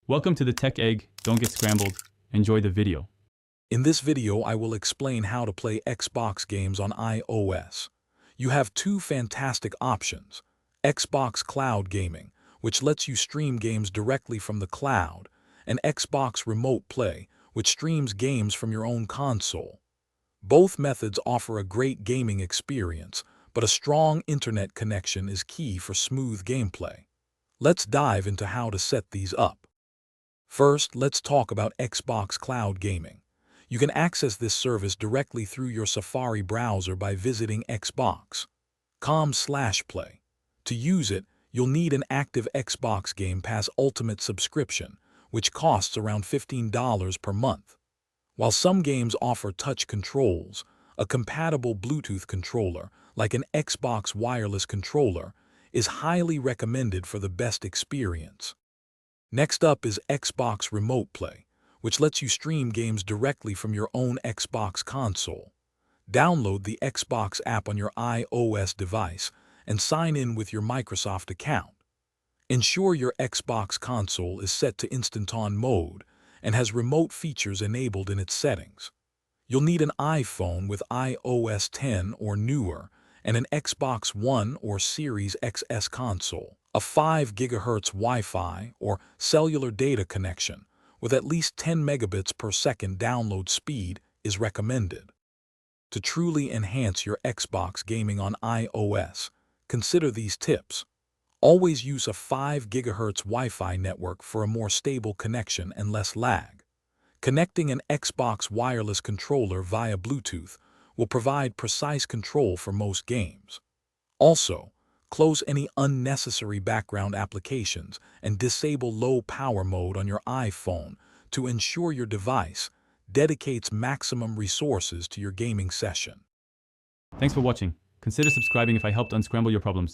Welcome to the Tech Egg. Don't get scrambled. Enjoy the video. In this video, I will explain how to play Xbox games on iOS. You have two fantastic options: Xbox Cloud Gaming, which lets you stream games directly from the cloud, and Xbox Remote Play, which streams games from your own console. Both methods offer a great gaming experience, but a strong internet connection is key for smooth gameplay. Let's dive into how to set these up. First, let's talk about Xbox Cloud Gaming. You can access this service directly through your Safari browser by visiting xbox.com/play. To use it, you'll need an active Xbox Game Pass Ultimate subscription, which costs around $15 per month. While some games offer touch controls, a compatible Bluetooth controller, like an Xbox wireless controller, is highly recommended for the best experience. Next up is Xbox Remote Play, which lets you stream games directly from your own Xbox console. Download the Xbox app on your iOS device and sign in with your Microsoft account. Ensure your Xbox console is set to Instant On mode and has remote features enabled in its settings. You'll need an iPhone with iOS 10 or newer and an Xbox One or Series XS console. A 5 GHz Wi-Fi or cellular data connection with at least 10 megabits per second download speed is recommended. To truly enhance your Xbox gaming on iOS, consider these tips. Always use a 5 GHz Wi-Fi network for a more stable connection and less lag. Connecting an Xbox wireless controller via Bluetooth will provide precise control for most games. Also, close any unnecessary background applications and disable low power mode on your iPhone to ensure your device dedicates maximum resources to your gaming session. Thanks for watching. Consider subscribing if I helped unscramble your problems.